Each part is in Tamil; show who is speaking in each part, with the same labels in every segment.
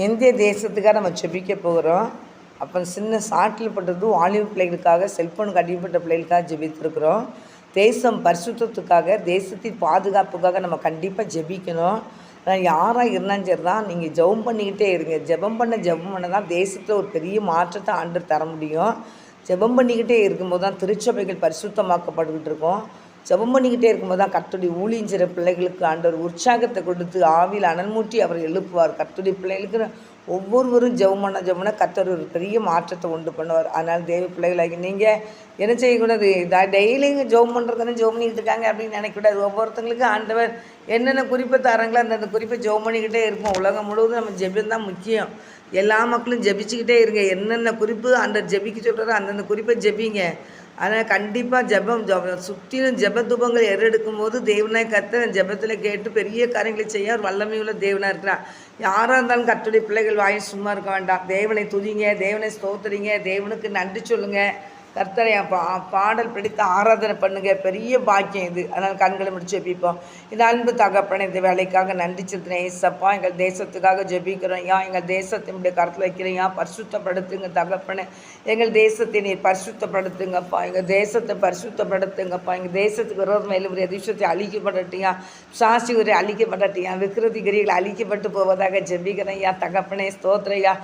Speaker 1: இந்திய தேசத்துக்காக நம்ம ஜெபிக்க போகிறோம். அப்போ சின்ன சாட்டில் பட்டது வாலிப பிள்ளைகளுக்காக, செல்ஃபோனுக்கு அடிப்பட்ட பிள்ளைகளுக்காக ஜெபித்திருக்கிறோம். தேசம் பரிசுத்தத்துக்காக, தேசத்தின் பாதுகாப்புக்காக நம்ம கண்டிப்பாக ஜெபிக்கணும். யாராக இருந்தாலும் சரி தான், நீங்கள் ஜெபம் பண்ணிக்கிட்டே இருங்க. ஜெபம் பண்ண தான் தேசத்தில் ஒரு பெரிய மாற்றத்தை ஆண்டவர் தர முடியும். ஜெபம் பண்ணிக்கிட்டே இருக்கும்போது தான் திருச்சபைகள் பரிசுத்தமாக்கப்பட்டுக்கிட்டு இருக்கோம். ஜெபம் பண்ணிக்கிட்டே இருக்கும்போது தான் கர்த்தருடைய ஊழியம் செய்கிற பிள்ளைகளுக்கு ஆண்டவர் உற்சாகத்தை கொடுத்து ஆவியில் அனல்மூட்டி அவர் எழுப்புவார். கர்த்தருடைய பிள்ளைகளுக்கு ஒவ்வொருவரும் ஜெபம் பண்ண கர்த்தர் ஒரு பெரிய மாற்றத்தை உண்டு பண்ணுவார். அதனால் தேவ பிள்ளைகளாகி நீங்கள் என்ன செய்யக்கூடாது, டெய்லியும் ஜெபம் பண்ணுறதுன்னு ஜெபம் பண்ணிக்கிட்டு இருக்காங்க அப்படின்னு நினைக்கக்கூடாது. ஒவ்வொருத்தங்களுக்கும் ஆண்டவர் என்னென்ன குறிப்பை தராங்களோ அந்தந்த குறிப்பை ஜெபம் பண்ணிக்கிட்டே இருப்போம். உலகம் முழுவதும் நம்ம ஜெபம் தான் முக்கியம். எல்லா மக்களும் ஜெபிச்சுக்கிட்டே இருங்க. என்னென்ன குறிப்பு அந்த ஜெபிக்க சொல்கிறாரோ அந்தந்த குறிப்பை ஜெபிங்க. அதனால் கண்டிப்பாக ஜெபம் சுற்றிலும் ஜெபதூபங்கள் ஏறெடுக்கும் போது தேவனாய் கர்த்தர் ஜெபத்தில் கேட்டு பெரிய காரியங்களை செய்ய ஒரு வல்லமையுள்ள தேவனாக இருக்கிறார். யாராக இருந்தாலும் கர்த்தருடைய பிள்ளைகள் வாய் சும்மா இருக்க வேண்டாம். தேவனை துதிங்க, தேவனை ஸ்தோத்திரிங்க, தேவனுக்கு நன்றி சொல்லுங்கள். கர்த்தரை பாடல் பிடித்து ஆராதனை பண்ணுங்க. பெரிய பாக்கியம் இது. அதனால் கண்களை முடிச்சு ஜெபிப்போம். இந்த அன்பு தகப்பனை இந்த வேலைக்காக நன்றி செலுத்தினேன். ஏசப்பா, எங்கள் தேசத்துக்காக ஜெபிக்கிறோம். எங்கள் தேசத்தினுடைய கருத்தில் வைக்கிறேன். பரிசுத்தப்படுத்துங்க தகப்பனை. எங்கள் தேசத்தை நீர் பரிசுத்தப்படுத்துங்கப்பா. எங்கள் தேசத்தை பரிசுத்தப்படுத்துங்கப்பா. எங்கள் தேசத்துக்கு விரோதமாக எழுபுற அதிர்ஷ்டத்தை அழிக்கப்படட்டியா, சாசிகுரை அழிக்கப்படட்டியா, விக்கிரதிகிரிகள் அழிக்கப்பட்டு போவதாக ஜெபிக்கிறேன். தகப்பனே ஸ்தோத்திரையா.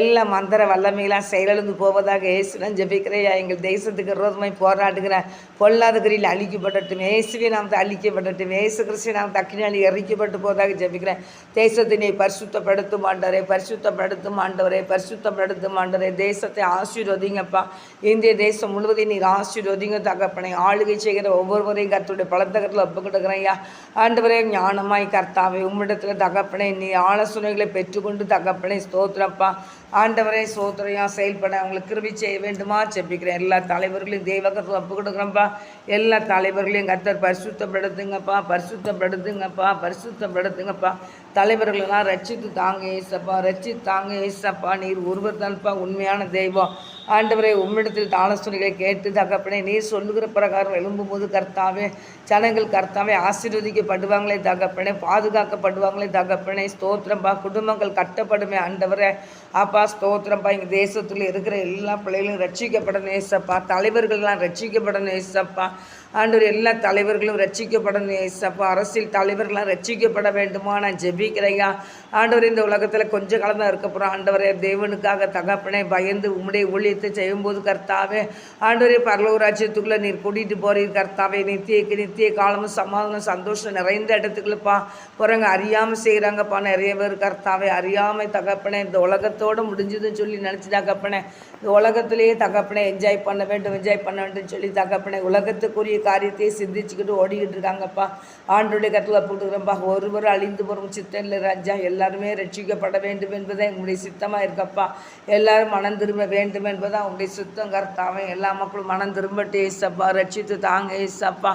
Speaker 1: எல்லா மந்திர வல்லமையெல்லாம் செயலிழந்து போவதாக ஏசுடன் ஜெபிக்கிறையா. எங்கள் தேசத்துக்கு விரோதமாய் போராடுகிற பொல்லாதகிரியில் அழிக்கப்படட்டும். இயேசுவே நாம் அழிக்கப்படட்டும். இயேசு கிறிஸ்துவை நாம் தக்கினாலி எரிக்கப்பட்டு போவதாக ஜெபிக்கிறேன். தேசத்தினை பரிசுத்தப்படுத்தும் ஆண்டவரே, பரிசுத்தப்படுத்தும் ஆண்டவரே, பரிசுத்தப்படுத்தும் ஆண்டவரே. தேசத்தை ஆசீர்வதிங்கப்பா. இந்திய தேசம் முழுவதையும் நீர் ஆசீர்வதிங்க தகப்பனை. ஆளுகை செய்கிற ஒவ்வொருவரையும் கர்த்தருடைய பலத்தகத்தில் ஒப்புக்கிட்டுக்கிறேன். ஆண்டவரே ஞானமாய் கர்த்தாவே உம்மிடத்தில் தகப்பனை நீ ஆலோசனைகளை பெற்றுக்கொண்டு தகப்பனை ஸ்தோத்திரப்பா. ஆண்டவரே சோதரையா செயல்பட அவங்களுக்கு கிருபை செய்ய வேண்டுமா ஜெபிக்கிறேன். எல்லா தலைவர்களையும் தெய்வகத்தில் ஒப்பு கொடுக்குறோம்ப்பா. எல்லா தலைவர்களையும் கர்த்தர் பரிசுத்தப்படுத்துங்கப்பா, பரிசுத்தப்படுத்துங்கப்பா, பரிசுத்தப்படுத்துங்கப்பா. தலைவர்களெல்லாம் ரட்சித்து தாங்க ஏசப்பா, ரட்சித்து தாங்க ஏசப்பா. நீர் ஒருவர் தான்ப்பா உண்மையான தெய்வம். ஆண்டவரை உம்மிடத்தில் ஆலோசனைகளை கேட்டு தகப்பனே நீர் சொல்லுகிற பிரகாரம் எழும்பும்போது கர்த்தாவே ஜனங்கள் கர்த்தாவே ஆசீர்வதிக்கப்படுவாங்களே தகப்பனே, பாதுகாக்கப்படுவாங்களே தகப்பனே. ஸ்தோத்திரம்பா. குடும்பங்கள் கட்டப்படுமே ஆண்டவரே. அப்பா ஸ்தோத்திரம்பா. எங்கள் தேசத்தில் இருக்கிற எல்லா பிள்ளைகளும் ரட்சிக்கப்படணும் ஏசப்பா. தலைவர்கள்லாம் ரட்சிக்கப்படணும் ஏசப்பா. ஆண்டவர் எல்லா தலைவர்களும் ரட்சிக்கப்படணும் ஏசப்பா. அரசியல் தலைவர்கள்லாம் ரட்சிக்கப்பட வேண்டுமா நான் ஜெபிக்கிறையா. ஆண்டவர் இந்த உலகத்தில் கொஞ்ச காலம் தான் இருக்க போகிறோம். ஆண்டவரே தேவனுக்காக தகப்பனே பயந்து உம்முடைய ஊழியத்தை செய்யும்போது கர்த்தாவே ஆண்டவரே பரலோக ராஜ்யத்துக்குள்ளே நீர் கூட்டிகிட்டு போறீர் கர்த்தாவே. நித்திய காலமும் சமாதானம் சந்தோஷம் நிறைந்த இடத்துக்குள்ளப்பா போகிறாங்க. அறியாமல் செய்கிறாங்கப்பா நிறைய பேர் கர்த்தாவே. அறியாமல் தகப்பனே இந்த உலகத்தோடு முடிஞ்சதுன்னு சொல்லி நினச்சி தகப்பனே இந்த உலகத்திலேயே தகப்பனே என்ஜாய் பண்ண வேண்டும் சொல்லி தகப்பனே உலகத்துக்குரிய காரியத்தையே சிந்திச்சுக்கிட்டு ஓடிக்கிட்டு இருக்காங்கப்பா. ஆண்டோடைய கருத்தில் போட்டுக்கிறோம்ப்பா. ஒருவர் அழிந்து போகிறோம் சித்தம் இல்லை ராஜா. எல்லாருமே ரட்சிக்கப்பட வேண்டும் என்பதை உங்களுடைய சித்தமாக இருக்கப்பா. எல்லாரும் மனம் திரும்ப வேண்டும் என்பதான் உங்களுடைய சுத்தம் கர்த்தாவே. எல்லா மக்களும் மனம் திரும்பட்டு ஏசப்பா. ரட்சித்து தாங்க ஏசப்பா.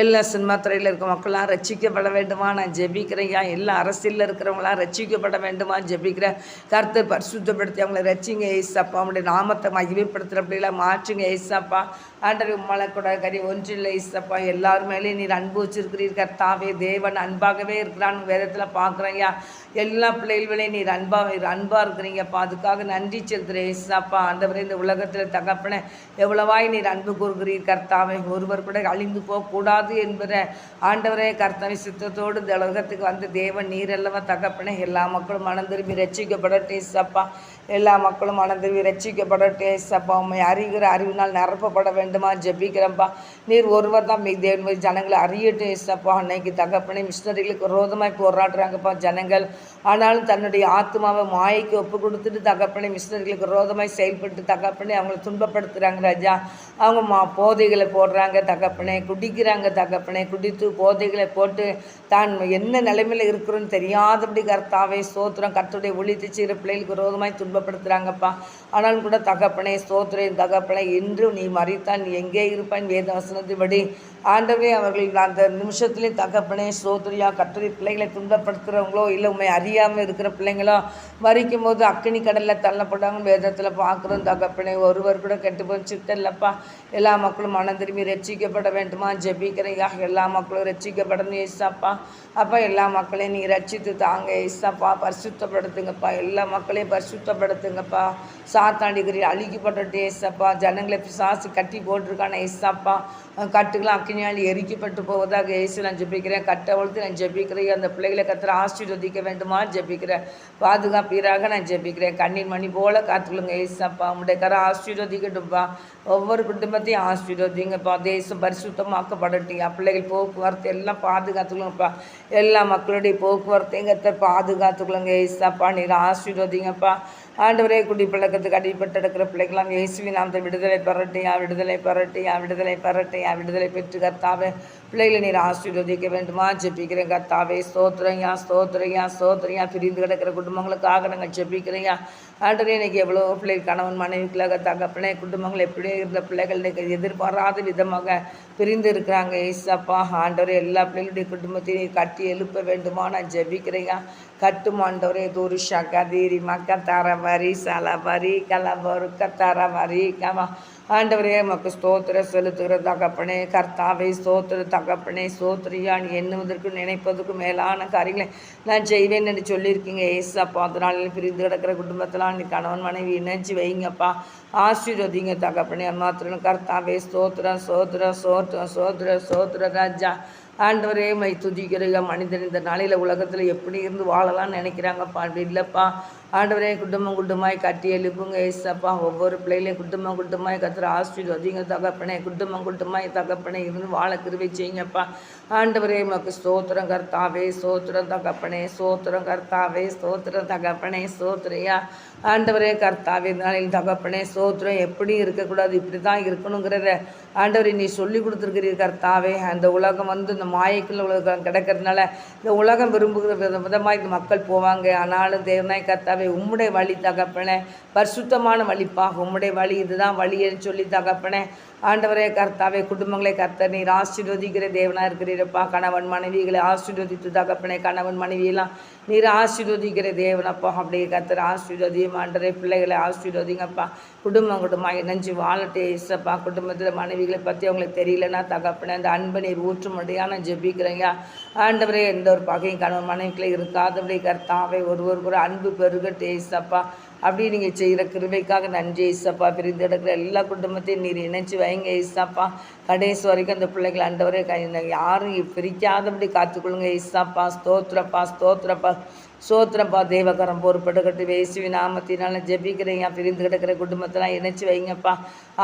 Speaker 1: எல்லா சினிமாத்துறையில் இருக்க மக்கள்லாம் ரட்சிக்கப்பட வேண்டுமா நான் ஜெபிக்கிறேயா. எல்லா அரசியலில் இருக்கிறவங்களாம் ரட்சிக்கப்பட வேண்டுமா ஜெபிக்கிறேன். கர்த்தர் பரிசுத்தப்படுத்தி அவங்களை ரட்சிங்க ஏசப்பா. அவங்களுடைய நாமத்தை மகிமைப்படுத்துகிற அப்படிலாம் மாற்றுங்க ஏசப்பா. ஆண்டவர் உம்மால கூட கறி ஒன்றில்லை ஏசப்பா. எல்லாரும் மேலே நீர் அன்பு வச்சிருக்கிறீர் கர்த்தாவே. தேவன் அன்பாகவே இருக்கிறான்னு வேதத்தில் பார்க்குறேயா. எல்லா பிள்ளைகளையும் நீர் அன்பாக இருக்கிறீங்கப்பா. அதுக்காக நன்றி செலுத்துகிறேன் ஏசப்பா. ஆண்டவரே இந்த உலகத்தில் தகப்பனே எவ்வளவாய் நீர் அன்பு கூறுகிறீர் கர்த்தாவே. ஒருவர் கூட அழிந்து போகக்கூடாது என்பத ஆண்டவரே கர்த்தாவை சித்தத்தோடு இந்த உலகத்துக்கு வந்த தேவன் நீர் அல்லவா தகப்பனே. எல்லா மக்களும் மனம் திரும்பி ரட்சிக்கப்படட்டும் ஏசப்பா. எல்லா மக்களும் மனம் திரும்பி ரட்சிக்கப்படட்டும் ஏசப்பா. உண்மை அறிகிற அறிவினால் நிரப்பப்பட வேண்டுமா ஜெபிக்கிறப்பா. நீர் ஒருவர் தான் தேவன் ஜனங்களை அறியட்டும் ஏசப்பா. அன்னைக்கு தகப்பனே மிஷினரிகளுக்கு விரோதமாய் போராடுறாங்கப்பா ஜனங்கள். ஆனாலும் தன்னுடைய ஆத்மாவை மாயைக்கு ஒப்பு கொடுத்துட்டு தகப்பனே மிஷினரிகளுக்கு விரோதமாய் செயல்பட்டு தகப்பனே அவங்களை துன்பப்படுத்துகிறாங்க ராஜா. அவங்க போதைகளை போடுறாங்க தகப்பனே, குடிக்கிறாங்க தகப்பனே. குடித்து போதைகளை போட்டு தான் என்ன நிலைமையில் இருக்கிறோன்னு தெரியாதபடி கர்த்தாவே ஸ்தோத்திரம். கர்த்தருடைய ஒளித்து செய்கிற பிள்ளைகளுக்கு விரோதமாய் துன்பப்படுத்துகிறாங்கப்பா. ஆனாலும் கூட தகப்பனே ஸ்தோத்திரம் தகப்பனே. இன்று நீ மறித்தான் நீ எங்கே இருப்பான் வேத வசனத்தின்படி ஆண்டவரே அவர்கள் அந்த நிமிஷத்துலேயே தகப்பனே ஸ்தோத்திரியா கர்த்தருடைய பிள்ளைகளை துன்பப்படுத்துகிறவங்களோ இல்லை உண்மை அறியாமல் இருக்கிற பிள்ளைங்களோ மறிக்கும் போது அக்கினி கடலில் தள்ளப்பட்டாங்க வேதத்தில் பார்க்குறோம் தகப்பனே. ஒருவர் கூட கெட்டு போய் சித்தல்லப்பா. எல்லா மக்களும் மனம் திரும்பி ரட்சிக்கப்பட வேண்டுமா ஜெபிக்கிறையா. எல்லா மக்களும் ரட்சிக்கப்படணும் ஏசப்பா. அப்பா எல்லா மக்களையும் நீ ரட்சித்து தாங்க ஏசப்பா. பரிசுத்தப்படுத்துங்கப்பா. எல்லா மக்களையும் பரிசுத்தப்படுத்துங்கப்பா. சாத்தாண்டிகிரி அழிக்கப்பட்டு ஏசப்பா. ஜனங்களை பிசாசு கட்டி போட்டிருக்கான ஏசப்பா. கட்டுக்கெல்லாம் அக்கினியால் எரிக்கப்பட்டு போவதாக ஏசு நான் ஜெபிக்கிறேன். கட்டை ஒழுத்து நான் ஜெபிக்கிறேன். அந்த பிள்ளைகளை கத்திர ஆசீர்வதிக்க வேண்டுமா ஜெபிக்கிறேன். பாதுகாப்பீராக நான் ஜெபிக்கிறேன். கண்ணின் மணி போல காத்துக்கொள்ளுங்க ஏசப்பா. உங்களுடைய கரை ஆசீர்வதிக்கட்டும்ப்பா. ஒவ்வொரு குடும்பத்தையும் ஆசீர்வதிங்கப்பா. தேசம் பரிசுத்தமாக்கப்படட்டும். பிள்ளைகள் போக்குவரத்து எல்லாம் பாதுகாத்துக்கொள்ளுங்கப்பா. எல்லா மக்களுடைய போக்குவரத்தையும் கத்த பாதுகாத்துக்கொள்ளுங்க ஏசப்பா. நீர் ஆசீர்வதிங்கப்பா. ஆண்டவரே குடி பழக்கத்துக்கு அடிப்பட்டு எடுக்கிற பிள்ளைகளாம் இயேசுவின் நாமத்தை விடுதலை பெறட்டையா விடுதலை பெறட்டையா விடுதலை பெறட்டையா விடுதலை பெற்று கர்த்தாவே பிள்ளைகளை நீர் ஆசீர்வதிக்க வேண்டுமா ஜெபிக்கிறேன் கர்த்தாவே. ஸ்தோத்திரையா ஸ்தோத்திரையா ஸ்தோத்திரையா. பிரிந்து கிடக்கிற குடும்பங்களுக்காக நாங்கள் ஜெபிக்கிறையா. ஆண்டவரே இன்னைக்கு எவ்வளோ பிள்ளைகள் கணவன் மனைவிக்களாக தகப்பனே குடும்பங்கள் எப்படியே இருந்த பிள்ளைகள் இன்னைக்கு எதிர்பாராத விதமாக பிரிந்து இருக்கிறாங்க ஏசப்பா. ஆண்டவரே எல்லா பிள்ளைகளுடைய குடும்பத்தையும் நீர் கட்டி எழுப்ப வேண்டுமா நான் ஜெபிக்கிறையா. கட்டும் ஆண்டவரே தூரிஷா கதீரி மக்க தரவரி சலவரி கலவரு கத்தரவரி கவா. ஆண்டவரே மக்கு ஸ்தோத்திர செலுத்துகிற தகப்பனே கர்த்தாவை ஸ்தோத்திர தகப்பனே ஸ்தோத்திரியான் எண்ணுவதற்கு நினைப்பதற்கும் மேலான காரியங்களை நான் செய்வேன் என்று சொல்லியிருக்கீங்க ஏசப்பா. அதனால பிரிந்து கிடக்கிற குடும்பத்தெல்லாம் நீ கணவன் மனைவி இணைச்சி வைங்கப்பா. ஆசீர்வதிங்க தகப்பனே. மாத்திரம் கர்த்தாவே ஸ்தோத்திரம் சோத்திரம் சோத்திரம் சோத்திர சோத்திர ராஜா. ஆண்டவரே மை துதிக்கிறையா. மனிதன் இந்த நாளையில் உலகத்தில் எப்படி இருந்து வாழலாம்னு நினைக்கிறாங்கப்பா. அப்படி இல்லைப்பா. ஆண்டவரே குடும்பம் குடும்பமாய் கட்டி எழுப்புங்க ஏசப்பா. ஒவ்வொரு பிள்ளைகளையும் குடும்பம் குடும்பமாய் கத்துற ஆசீர்வதிங்க தகப்பனே. குடும்பம் குடும்பமாய் தகப்பனே இருந்து வாழ கிருபை செய்யுங்கப்பா. ஆண்டவரே மக்கு ஸ்தோத்திரம் கர்த்தாவே ஸ்தோத்திரம் தகப்பனே ஸ்தோத்திரம் கர்த்தாவே ஸ்தோத்திரம் தகப்பனே ஸ்தோத்திரையா. ஆண்டவரே கர்த்தாவே நாளில் தகப்பனே ஸ்தோத்திரம் எப்படி இருக்கக்கூடாது இப்படி தான் இருக்கணுங்கிறத ஆண்டவரை நீ சொல்லி கொடுத்துருக்கிறீர் கர்த்தாவே. அந்த உலகம் இந்த மாயைக்குள்ள உலகம் கிடக்கிறதுனால இந்த உலகம் விரும்புகிற விதமாக இந்த மக்கள் போவாங்க. ஆனாலும் தேவனாய் கர்த்தாவே உம்முடைய வழி தகப்பனே பரிசுத்தமான வழிப்பா. உம்முடைய வழி இதுதான் வழின்னு சொல்லி தகப்பனே. ஆண்டவரே கர்த்தாவே குடும்பங்களை கர்த்தர் நீர் ஆசீர்வதிக்கிற தேவனாக இருக்கிறீரப்பா. கணவன் மனைவிகளை ஆசீர்வதித்து தகப்பனே. கணவன் மனைவியெல்லாம் நீர் ஆசீர்வதிக்கிற தேவனப்பா. அப்படியே கர்த்தர் ஆசீர்வதியும் ஆண்டவரே. பிள்ளைகளை ஆசீர்வதிங்கப்பா. குடும்பம் குடும்பமாக இணைஞ்சு வாழட்டே ஏசப்பா. குடும்பத்தில் மனைவிகளை பற்றி அவங்களுக்கு தெரியலன்னா தகப்பனே அந்த அன்பை நீர் ஊற்றும்படியான ஜெபிக்கிறீங்க ஆண்டவரே. எந்த ஒரு பகையும் கணவன் மனைவிகளை இருக்காதபடி கர்த்தாவே ஒருவருக்கு ஒரு அன்பு பெருகட்டே ஏசப்பா. அப்படி நீங்கள் செய்கிற கிருபைக்காக நன்றி ஏசப்பா. பிரிந்து எடுக்கிற எல்லா குடும்பத்தையும் நீர் இணைச்சி வைங்க ஏசப்பா. கடைசி வரைக்கும் அந்த பிள்ளைகள் ஆண்டவரே யாரும் பிரிக்காதபடி காத்துக்கொள்ளுங்க ஏசப்பா. ஸ்தோத்திரப்பா ஸ்தோத்திரப்பா ஸ்தோத்திரப்பா. தேவகரம் பொறுப்பெடுக்கட்டு இயேசுவின் நாமத்தினால ஜெபிக்கிறேன். பிரிந்து கிடக்கிற குடும்பத்தெல்லாம் இணைச்சி வைங்கப்பா.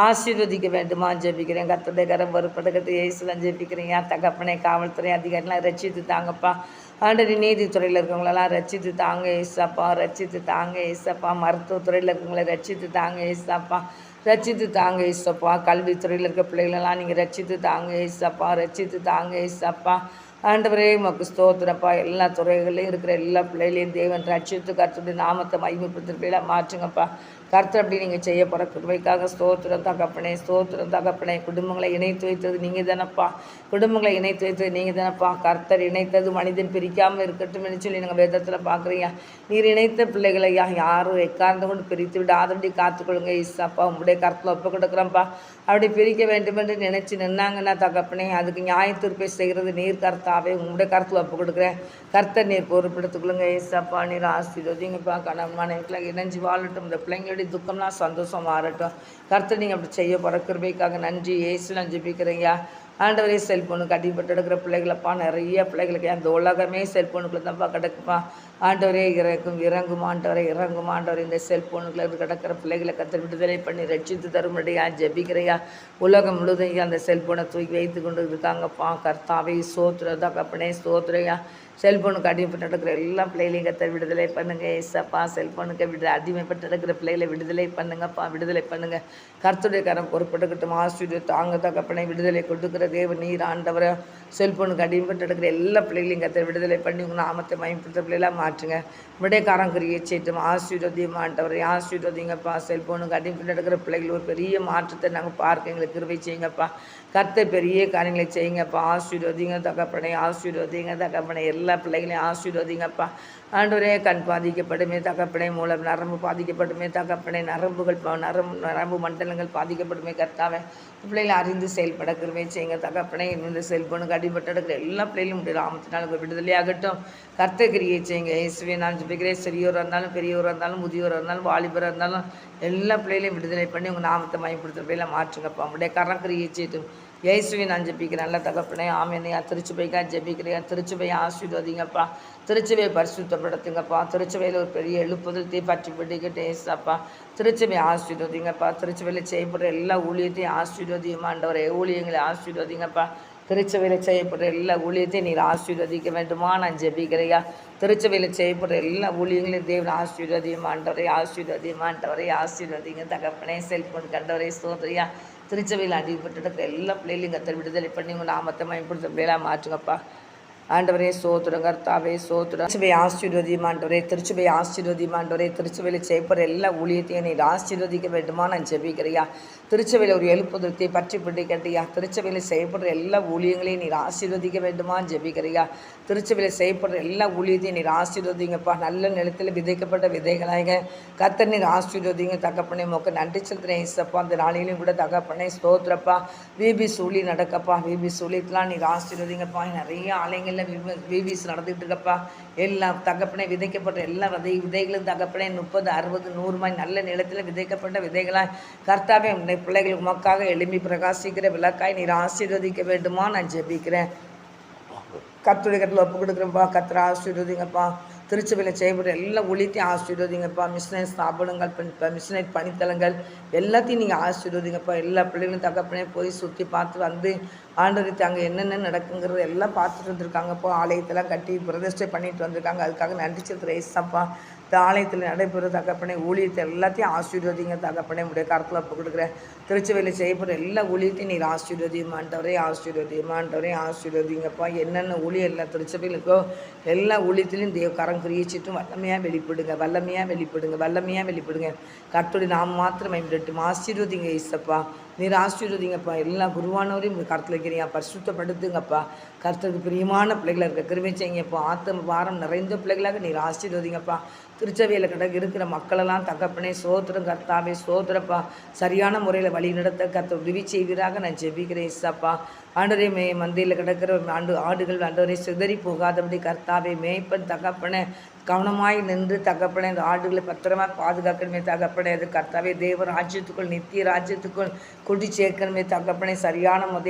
Speaker 1: ஆசீர்வதிக்க வேண்டுமா ஜெபிக்கிறேன். கர்த்தருடைய கரம் பொறுப்பெடுக்கட்டு இயேசுலாம் ஜெபிக்கிறேன். தகப்பனே காவல்துறை அதிகாரிலாம் ரட்சித்து தாங்கப்பா. ஆண்டவரே நீதித்துறையில் இருக்கவங்களெல்லாம் ரட்சித்து தாங்க ஏசப்பா. ரட்சித்து தாங்க ஏசப்பா. மருத்துவத்துறையில் இருக்கவங்களை ரட்சித்து தாங்க ஏசப்பா. ரட்சித்து தாங்க ஏசப்பா. கல்வித்துறையில் இருக்க பிள்ளைகளெல்லாம் நீங்கள் ரட்சித்து தாங்க ஏசப்பா. ரட்சித்து தாங்க ஏசப்பா. ஆண்டவரே உமக்கு ஸ்தோத்திரப்பா. எல்லா துறைகளையும் இருக்கிற எல்லா பிள்ளைகளையும் தேவன் ரட்சித்து கர்த்தருடைய நாமத்தை மகிமைப்படுத்துறப்ப மாற்றுங்கப்பா. கர்த்தர் அப்படி நீங்கள் செய்ய போகிற கிருபைக்காக ஸ்தோத்திரம் தகப்பனே ஸ்தோத்திரம் தகப்பனே. குடும்பங்களை இணைத்து வைத்தது நீங்கள் தானப்பா. குடும்பங்களை இணைத்து வைத்தது நீங்கள் தானப்பா. கர்த்தர் இணைத்தது மனிதன் பிரிக்காமல் இருக்கட்டும் என்று சொல்லி நீங்கள் வேதத்தில் பார்க்குறீங்க. நீர் இணைத்த பிள்ளைகளையா யாரும் எக்கார்ந்து கொண்டு பிரித்து விடாதபடி காத்துக்கொள்ளுங்க ஈசாப்பா. உங்களுடைய கருத்தில் ஒப்பு கொடுக்குறப்பா. அப்படி பிரிக்க வேண்டும் என்று நினச்சி நின்னாங்கன்னா தகப்பனே அதுக்கு நியாய தீர்ப்பை செய்கிறது நீர் கர்த்தாவே. உங்களுடைய கருத்தில் ஒப்பு கொடுக்குறேன். கர்த்தர் நீர் பொறுப்படுத்திக்கொள்ளுங்க ஈசாப்பா. நீர் ஆசீர்வதிங்கப்பா. கணவன் மனைவிக்கெல்லாம் இணைஞ்சு வாழட்டும். இந்த பிள்ளைங்களுடைய துக்கம்லாம் சந்தோஷம் மாறட்டும். கர்த்தர் நீங்கள் அப்படி செய்ய போகிற கிருபைக்காக நன்றி ஏசு நான் ஜெபிக்கிறேங்க. ஆண்டவரே செல்ஃபோனுக்கு அடிபட்டு எடுக்கிற பிள்ளைகளப்பா. நிறைய பிள்ளைகளுக்கு அந்த உலகமே செல்ஃபோனுக்குள்ள தான்ப்பா கிடக்குப்பா. ஆண்டவரே இறங்கும் ஆண்டவரை இறங்கும் ஆண்டவர். இந்த செல்ஃபோனுக்குள்ள கிடக்கிற பிள்ளைகளை கர்த்தர் விடுதலை பண்ணி ரட்சித்து தரும்படியா ஜெபிக்கிறையா. உலகம் முழுதும் அந்த செல்ஃபோனை தூக்கி வைத்து கொண்டு இருக்காங்கப்பா. கர்த்தாவே சோத்திர தகப்பனே ஸ்தோத்திரையா. செல்ஃபோனுக்கு அடிமைப்பட்டு நடக்கிற எல்லா பிள்ளைகளையும் கர்த்தர் விடுதலை பண்ணுங்க ஏசப்பா. செல்ஃபோனுக்கு அடிமைப்பட்டு நடக்கிற பிள்ளைகளை விடுதலை பண்ணுங்கப்பா. விடுதலை பண்ணுங்க. கர்த்தருடைய கரம் பொறுப்பெடுக்கட்டும். ஆசீர்வதித்து தாங்க தகப்பனை விடுதலை கொடுக்கிற தேவ நீர் ஆண்டவரை. செல்ஃபோனுக்கு அடிமைப்பட்டு நடக்கிற எல்லா பிள்ளைகளையும் கர்த்தர் விடுதலை பண்ணி உங்கள் நாமத்தை மயப்படுத்த பிள்ளைலாம் மாற்றுங்க. விடைக்காரன் கிரியை செய்யட்டும். ஆசீர்வதியும் ஆண்டவரை ஆசீர்வதிங்கப்பா. செல்ஃபோனுக்கு அடிமையில் எடுக்கிற பிள்ளைகள் ஒரு பெரிய மாற்றத்தை நாங்கள் பார்க்க எங்களுக்கு கிருபை செய்யுங்கப்பா. கர்த்தர் பெரிய காரியங்களை செய்யுங்கப்பா. ஆசீர்வதிங்க தகப்பனே, ஆசீர்வதிங்க தகப்பனே. எல்லா பிள்ளைகளையும் ஆசீர்வதிங்கப்பா. ஆண்டவரே, கண் பாதிக்கப்படுமே தகப்பனே, மூலம் நரம்பு பாதிக்கப்படுமே தகப்பனே, நரம்புகள் நரம்பு மண்டலங்கள் பாதிக்கப்படுமே கர்த்தாவே. பிள்ளைகளை அறிந்து செயல்பட கிருபை செய்யுங்க தகப்பனே. இந்த செல்போனுக்கு அடிபட்டு எடுக்கிற எல்லா பிள்ளைகளும் உடைய நாமத்தினால விடுதலையாகட்டும். கர்த்தர் கிரியை செய்யுங்க இயேசுவே. நான் ஜெபிக்கிறேன். சிறியோராக இருந்தாலும் பெரியோராக இருந்தாலும் முதியோராக இருந்தாலும் வாலிபராக இருந்தாலும் எல்லா பிள்ளைகளையும் விடுதலை பண்ணி உங்கள் நாமத்தை மயப்படுத்துகிற பிள்ளைகளை மாற்றுங்கப்பா. உடைய கரம் கிரியை செய்யட்டும் இயேசுவை. நான் ஜெபிக்கிறேன் நல்ல தகப்பனே. ஆமேனையா. திருச்சபைக்கா ஜெபிக்கிறேன். திருச்சபையை ஆசீர்வதிங்கப்பா. திருச்சபையை பரிசுத்தப்படுத்துங்கப்பா. திருச்சபையில் ஒரு பெரிய எழுப்புதல் தீப்பற்றி பிடிக்கிட்டு ஏசப்பா. திருச்சபையை ஆசீர்வதிங்கப்பா. திருச்சபையில் செய்யப்படுற எல்லா ஊழியத்தையும் ஆசீர்வதியும் ஆண்டவரே. ஊழியங்களை ஆசீர்வதிங்கப்பா. திருச்சபையில் செய்யப்படுற எல்லா ஊழியத்தையும் நீர் ஆசீர்வதிக்க வேண்டுமா நான் ஜெபிக்கிறையா. திருச்சபையில் செய்யப்படுற எல்லா ஊழியங்களையும் தேவன் ஆசீர்வதியும் ஆண்டவரை ஆசீர்வதியும் ஆண்டவரை ஆசீர்வதிங்க தகப்பனே. செல்போன் கண்டவரை சோதரியா. திருச்சபையில் அடிபட்டு இருக்கிற எல்லா பிள்ளைகளையும் கத்தர் விடுதலை பண்ணி உங்கள் நாமத்தை மயப்படுத்த பிள்ளைகளாக மாற்றுங்கப்பா. ஆண்டவரே சோத்திரம் கர்த்தாவே சோத்திரம். திருச்சபை ஆசீர்வதியும் ஆண்டவரே. திருச்சபை ஆசீர்வதியும் ஆண்டவரே. திருச்சபையில் செய்யப்படுற எல்லா ஊழியத்தையும் நீர் ஆசீர்வதிக்க வேண்டுமா நான் ஜெபிக்கிறையா. திருச்சபையில் ஒரு எழுப்புதலத்தை பற்றி பிடிக்கட்டியா. திருச்சபையில் செய்யப்படுற எல்லா ஊழியங்களையும் நீர் ஆசீர்வதிக்க வேண்டுமா ஜெபிக்கிறையா. திருச்சபையில் செய்யப்படுற எல்லா ஊழியத்தையும் நீர் ஆசீர்வதிங்கப்பா. நல்ல நிலத்தில் விதைக்கப்பட்ட விதைகளாக கர்த்தர் நீர் ஆசீர்வதிங்க தகப்பனே. மொக்க நன்றி செலுத்துறேன் இசப்பா. அந்த நாளிலையும் கூட தகப்பனே ஸ்தோத்திரப்பா. விபி சூழி நடக்கப்பா. விபி சூழியத்தெலாம் நீர் ஆசீர்வதிங்கப்பா. நிறைய ஆலயங்கள் விபிஸ் நடந்துகிட்டு இருக்கப்பா. எல்லாம் தகப்பனை விதைக்கப்பட்ட எல்லா விதைகளும் தகப்பனை 30, 60, 100 நல்ல நிலத்தில் விதைக்கப்பட்ட விதைகளாய் கர்த்தாவே பிள்ளைகள் உமக்காக எழும்பி பிரகாசிக்கிற விளக்காய் நீர் ஆசீர்வதிக்க வேண்டுமா நான் ஜெபிக்கிறேன். கர்த்தருடைய கருத்தில் ஒப்பு கொடுக்குறேன்ப்பா. கர்த்தரை ஆசீர்வதிங்கப்பா. திருச்சபையில் செய்யப்படுற எல்லா ஊழியத்தையும் ஆசீர்வதிங்கப்பா. மிஷினரி ஸ்தாபனங்கள் மிஷினரி பணித்தலங்கள் எல்லாத்தையும் நீங்கள் ஆசீர்வதிங்கப்பா. எல்லா பிள்ளைகளும் தகப்பனே போய் சுற்றி பார்த்து வந்து ஆண்டவருக்கு அங்கே என்னென்ன நடக்குங்கிறது எல்லாம் பார்த்துட்டு வந்துருக்காங்கப்பா. ஆலயத்தெல்லாம் கட்டி பிரதிஷ்டை பண்ணிட்டு வந்திருக்காங்க. அதுக்காக நன்றி செலுத்துகிற ஏசப்பா. இந்த ஆலயத்தில் நடைபெறும் தகப்பனை ஊழியத்தை எல்லாத்தையும் ஆசீர்வதிங்க தகப்பனை. உடைய கருத்தில் ஒப்பு கொடுக்குறேன். திருச்சபையில் செய்யப்படுற எல்லா ஊழியத்தையும் நீர் ஆசீர்வதியும் ஆண்டவரே ஆசீர்வதியும் ஆண்டவரே ஆசீர்வதிங்கப்பா. என்னென்ன ஊழியம் எல்லாம் திருச்சபையில் இருக்கோ எல்லா ஊழியத்திலையும் தேவ கரம் கிரியச்சிட்டும் வல்லமையாக வெளிப்படுங்க. வல்லமையாக வெளிப்படுங்க. வல்லமையாக வெளிப்படுங்க. கர்த்தருடைய நாம் மாத்திரம் பயன்படுத்தும். ஆசீர்வதிங்க ஏசப்பா. நீர் ஆசீர்வதிங்கப்பா. எல்லா குருவானவரையும் கருத்தில் வைக்கிறீங்க. பரிசுத்தப்படுத்துங்கப்பா. கர்த்தருக்கு பிரியமான பிள்ளைகளாக இருக்க கிருபை செய்யுங்கப்பா. ஆத்தம பாரம் நிறைந்த பிள்ளைகளாக நீர் ஆசீர்வதிங்கப்பா. திருச்சபையில் இருக்கிற மக்களெல்லாம் தகப்பனே சோத்திரம் கர்த்தாவே சோத்திரப்பா. சரியான முறையில் வழி நடத்த கர்த்தர் உதவி செய்வீராக நான் ஜெபிக்கிறேன் இசப்பா. ஆண்டவரே மந்தையில் கிடக்கிற ஆடுகள் ஆண்டவரை சிதறி போகாதபடி கர்த்தாவே மேய்ப்பன் தகப்பனே கவனமாய் நின்று தகப்பனே இந்த ஆடுகளை பத்திரமாக பாதுகாக்கணுமே தகப்பனே. அது கர்த்தாவே தேவ ராஜ்யத்துக்குள் நித்திய ராஜ்யத்துக்குள் குடி சேர்க்கணுமே தகப்பனே. சரியான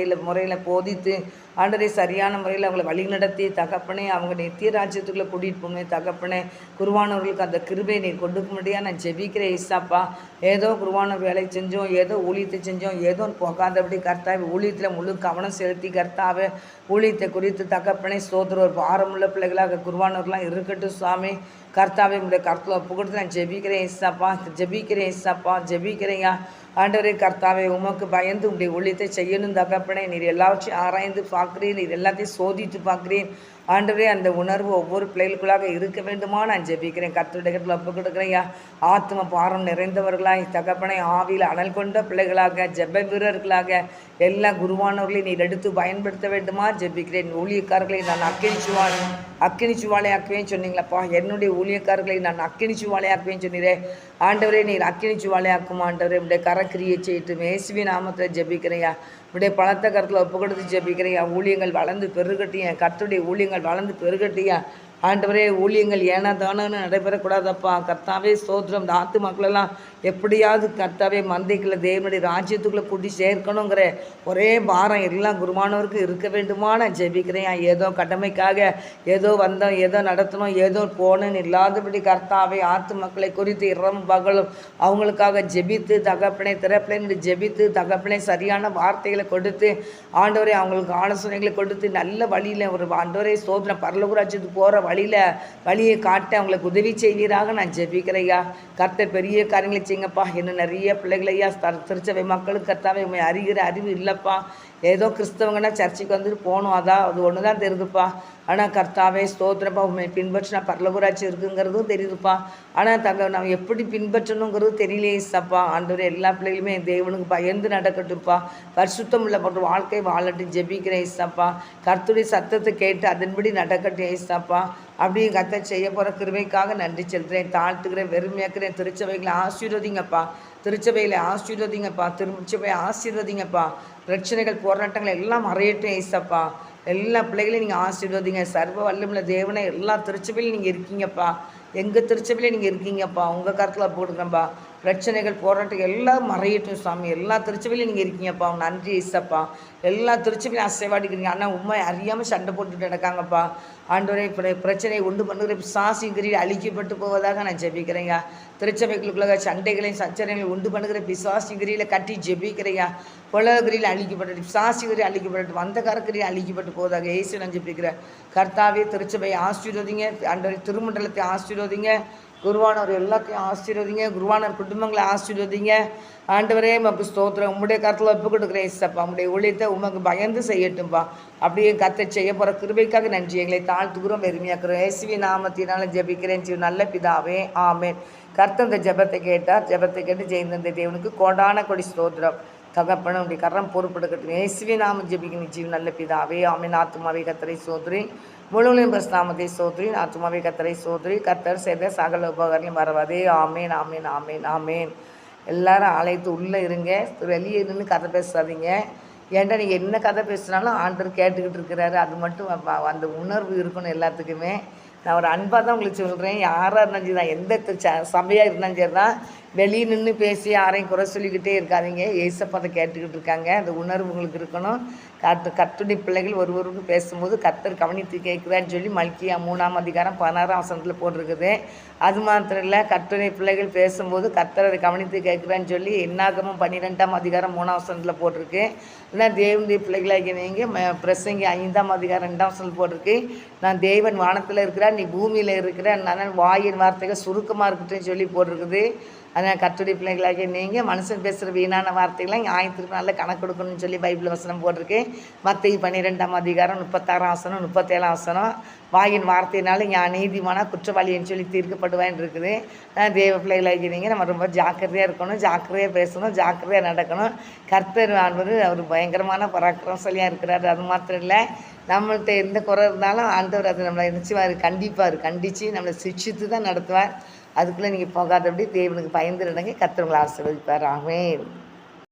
Speaker 1: முறையில் போதித்து ஆண்டவரை சரியான முறையில் அவங்களை வழி நடத்தி தகப்பனே அவங்க நித்திய ராஜ்யத்துக்குள்ளே கூட்டிகிட்டு போகணுமே தகப்பனே. குருவானவர்களுக்கு அந்த கிருபை நீர் கொடுக்க முடியாது நான் ஜெபிக்கிறேன் இசாப்பா. ஏதோ குருவான வேலை செஞ்சோம், ஏதோ ஊழியத்தை செஞ்சோம், ஏதோ போகாதபடி கர்த்தாவே ஊழியத்தில் முழு கவனம் செலுத்தி கர்த்தாவே ஊழியத்தை குறித்து தகப்பனே சோதர ஒரு பாரமுள்ள பிள்ளைகளாக குருவானவர்களாம் இருக்கட்டும் சுவாமி. கர்த்தாவே உடைய கருத்தில் ஒப்பு கொடுத்து நான் ஜெபிக்கிறேன் இசாப்பா. ஜெபிக்கிறேன் இசாப்பா. ஜெபிக்கிறேன்யா ஆண்டவரே. கர்த்தாவே உமக்கு பயந்து உடைய ஊழியத்தை செய்யணும் தகப்பனே. நீர் எல்லாவற்றையும் ஆராய்ந்து பார்க்குறேன். நீர் எல்லாத்தையும் சோதித்து பார்க்குறேன் ஆண்டவரே. அந்த உணர்வு ஒவ்வொரு பிள்ளைகளுக்குள்ளாக இருக்க வேண்டுமா நான் ஜெபிக்கிறேன். கர்த்தருடைய கருத்தில் ஒப்பு கொடுக்குறேன்யா. ஆத்ம பாரம் நிறைந்தவர்களாய் தகப்பனை ஆவியில் அனல் கொண்ட பிள்ளைகளாக ஜெப வீரர்களாக எல்லா குருவானவர்களையும் நீர் எடுத்து பயன்படுத்த வேண்டுமா ஜெபிக்கிறேன். ஊழியக்காரர்களை நான் அக்கினிச்சுவாலை ஆக்குவேன்னு சொன்னீங்களப்பா. என்னுடைய ஊழியக்காரர்களை நான் அக்கினிச்சுவாலை ஆக்குவேன்னு சொன்னீரே ஆண்டவரே. நீர் அக்கினிச்சுவாலை ஆக்கும் ஆண்டவரே. உடைய கரக்கிரியை செய்யிட்டு இயேசுவி நாமத்தில் ஜெபிக்கிறையா. உடைய பலத்த கருத்தில் ஒப்பு கொடுத்து ஜெபிக்கிறையா. ஊழியங்கள் வளர்ந்து பெருகட்டியா. கர்த்தருடைய ஊழியங்கள் வளர்ந்து பெருகட்டியா. ஆண்டவரே ஊழியங்கள் ஏனா தானன்னு நடைபெறக்கூடாதப்பா. கர்த்தாவே ஸ்தோத்திரம். இந்த ஆத்து மக்களெல்லாம் எப்படியாவது கர்த்தாவே மந்தைக்குள்ள தேவனுடைய ராஜ்யத்துக்குள்ளே கூட்டி சேர்க்கணுங்கிற ஒரே பாரம் எல்லாம் குருமானவருக்கு இருக்க வேண்டுமா நான் ஜெபிக்கிறேன். ஏதோ கடமைக்காக ஏதோ வந்தோம், ஏதோ நடத்தணும், ஏதோ போகணுன்னு இல்லாதபடி கர்த்தாவே ஆத்து மக்களை குறித்து இரவும் பகலும் அவங்களுக்காக ஜெபித்து தகப்பனை திறப்பிலை ஜெபித்து தகப்பனை சரியான வார்த்தைகளை கொடுத்து ஆண்டவரே அவங்களுக்கு ஆலோசனைகளை கொடுத்து நல்ல வழியில் ஒரு ஆண்டவரே ஸ்தோத்திரம் பரலோகராஜ்யத்துக்கு போகிற வழியை காட்ட அவங்களுக்கு உதவி செய்வீராக நான் ஜெபிக்கிறையா. கர்த்தர் பெரிய காரியங்களை செய்யுங்கப்பா. இன்னும் நிறைய பிள்ளைகளையா திருச்சபை மக்களுக்கு கர்த்தாவே உண்மை அறிகிற அறிவு இல்லைப்பா. ஏதோ கிறிஸ்தவங்கன்னா சர்ச்சுக்கு வந்துட்டு போகணும், அதான் அது ஒன்று தான் தெரியுதுப்பா. ஆனால் கர்த்தாவே ஸ்தோத்திரப்பா, உண்மை பின்பற்றினா பரலோகராட்சி இருக்குங்கிறதும் தெரியுதுப்பா. ஆனால் நம்ம எப்படி பின்பற்றணுங்கிறது தெரியலையே ஏசப்பா. ஆண்டவரே, எல்லா பிள்ளைகளுமே தேவனுக்கு பயந்து நடக்கட்டும்ப்பா. பரிசுத்தம் உள்ள போன்ற வாழ்க்கை வாழட்டும் ஜெபிக்கிறேன் ஏசப்பா. கர்த்தருடைய சத்தத்தை கேட்டு அதன்படி நடக்கட்டும் ஏசப்பா. அப்படியே கர்த்தர் செய்ய போகிற கிருபைக்காக நன்றி செலுத்துகிறேன், தாழ்த்துக்கிறேன், வெறுமையாக்குறேன். திருச்சபைகளை ஆசீர்வதிங்கப்பா, திருச்சபையில் ஆசீர்வதிங்கப்பா, திருச்சபையை ஆசீர்வதிங்கப்பா. பிரச்சனைகள் போராட்டங்கள் எல்லாம் மறையட்டும் ஏசப்பா. எல்லா பிள்ளைகளையும் நீங்கள் ஆசீர்வதிங்க. சர்வ வல்லமுள்ள தேவனை எல்லா திருச்சபையிலும் நீங்கள் இருக்கீங்கப்பா. எங்கள் திருச்சபையிலே நீங்கள் இருக்கீங்கப்பா. உங்கள் கருத்தில் போடுங்கப்பா. பிரச்சனைகள் போராட்டங்கள் எல்லாம் மறையட்டும் சாமி. எல்லா திருச்சபையிலையும் நீங்கள் இருக்கீங்கப்பா. நன்றி ஏசப்பா. எல்லா திருச்சபையிலும் அசைவாடிக்கிறீங்க. ஆனால் உண்மை அறியாமல் சண்டை போட்டுட்டு நடக்காங்கப்பா. ஆண்டவரே, பிரச்சனையை உண்டு பண்ணுகிற பிசாசின் அழிக்கப்பட்டு போவதாக நான் ஜெபிக்கிறேங்க. திருச்சபைகளுக்குள்ள சண்டைகளையும் சச்சரங்களையும் உண்டு பண்ணுகிற பிசாசின் கட்டி ஜெபிக்கிறேங்க. பொலகிரியில் அழிக்கப்பட்டு, பிசாசிகிரி அழிக்கப்பட்டு, வந்தகாரக்கிரியில் அழிக்கப்பட்டு போவதாக இயேசு நான் ஜெபிக்கிறேன். கர்த்தாவே, திருச்சபையை ஆசீர்வதிங்க. ஆண்டவரே, திருமண்டலத்தை ஆசீர்வதிங்க. குருவானவர் எல்லாத்தையும் ஆசீர்வதிங்க. குருவானர் குடும்பங்களை ஆசீர்வதிங்க. ஆண்டவரே, உமக்கு ஸ்தோத்திரம். உம்முடைய கருத்தில் ஒப்பு கொடுக்குறேன் ஏசப்பா. உம்முடைய ஊழியத்தை உமக்கு பயந்து செய்யட்டும்பா. அப்படியே கத்தை செய்ய போகிற கிருபைக்காக நன்றி. எங்களை தாழ்த்துக்கிறோம், பெருமையாக்குறோம். இயேசுவின் நாமத்தினால ஜெபிக்கிறேன் நல்ல பிதாவே, ஆமேன். கர்த்தர் இந்த ஜெபத்தை கேட்டார். ஜெபத்தை கேட்டு ஜெயந்த தேவனுக்கு கோடான கொடி ஸ்தோத்திரம். தகப்பன உடைய கரம் பொறுப்படுக்கட்டும். இயேசுவின் நாம ஜெபிக்க ஜீவன் நல்ல பிதாவே, ஆமேன். ஆத்துமாவே கர்த்தரை சோதரி, முழுவதும் பிரஸ்தாமத்தை சோதரி, ஆத்துமாவே கர்த்தரை சோதரி. கர்த்தர் செய்த சகல உபகாரங்களையும் மறவாதே. ஆமேன், ஆமேன், ஆமேன், ஆமேன். எல்லாரும் ஆலயத்து உள்ளே இருங்க, வெளியே நின்று கதை பேசாதீங்க. ஏன்டா நீங்கள் என்ன கதை பேசுனாலும் ஆண்டவர் கேட்டுக்கிட்டு இருக்கிறாரு. அது மட்டும் அந்த உணர்வு இருக்கணும் எல்லாத்துக்குமே. நான் ஒரு அன்பாக தான் உங்களுக்கு சொல்கிறேன். யாராக இருந்தாலும் சரி தான், எந்த சபையாக இருந்தாலும் சரி தான், வெளியே நின்று பேசி யாரையும் குறை சொல்லிக்கிட்டே இருக்காதீங்க. ஏசப்பதை கேட்டுக்கிட்டு இருக்காங்க. அந்த உணர்வு உங்களுக்கு இருக்கணும். கர்த்தருடைய பிள்ளைகள் ஒருவருக்கு பேசும்போது கர்த்தர் கவனித்து கேட்குறான்னு சொல்லி மல்கியா 3ஆம் அதிகாரம் 16ஆம் வசனத்தில் போட்டிருக்குது. அது மாத்திரம் இல்லை, கர்த்தருடைய பிள்ளைகள் பேசும்போது கர்த்தர் அதை கவனித்து கேட்குறான்னு சொல்லி என்னாகமும் 12ஆம் அதிகாரம் 3ஆம் வசனத்தில் போட்டிருக்கு. இல்லை, தேவனுடைய பிள்ளைகளாகி நீங்கள் பிரசங்கி 5ஆம் அதிகாரம் 2ஆம் வசனத்தில் போட்டிருக்கு. நான் தேவன் வானத்தில் இருக்கிறார், நீ பூமியில் இருக்கிற, நான் வாயின் வார்த்தைகள் சுருக்கமாக இருக்கட்டும்னு சொல்லி போட்டிருக்குது. அதனால் கர்த்தருடைய பிள்ளைகளாகிய நீங்கள் மனுஷன் பேசுகிற வீணான வார்த்தைகள்லாம் நியாயத்திற்கு நல்ல கணக்கு கொடுக்கணும்னு சொல்லி பைபிள் வசனம் போட்டிருக்கு. மத்தேயு 12ஆம் அதிகாரம் 36ஆம் வசனம் 37ஆம் வசனம், வாயின் வார்த்தையினால நீதிமானா குற்றவாளின்னு சொல்லி தீர்க்கப்படுவான்னு இருக்குது. தேவ பிள்ளைகளாகி நீங்கள் நம்ம ரொம்ப ஜாக்கிரதையாக இருக்கணும், ஜாக்கிரதையாக பேசணும், ஜாக்கிரதையாக நடக்கணும். கர்த்தர் ஆண்டவர் அவர் பயங்கரமான பராக்கிரமசாலியாக இருக்கிறார். அது மாத்திரம் இல்லை, நம்மள்கிட்ட எந்த குறை இருந்தாலும் ஆண்டவர் அது நம்மளை நிச்சயமாக கண்டிப்பார். கண்டித்து நம்மளை சிக்ஷித்து தான் நடத்துவார். அதுக்குள்ளே நீங்கள் போகாதபடி தேவனுக்கு பயந்து நடங்க. கர்த்தர் உங்களை ஆசீர்வதிப்பார். ஆமென்.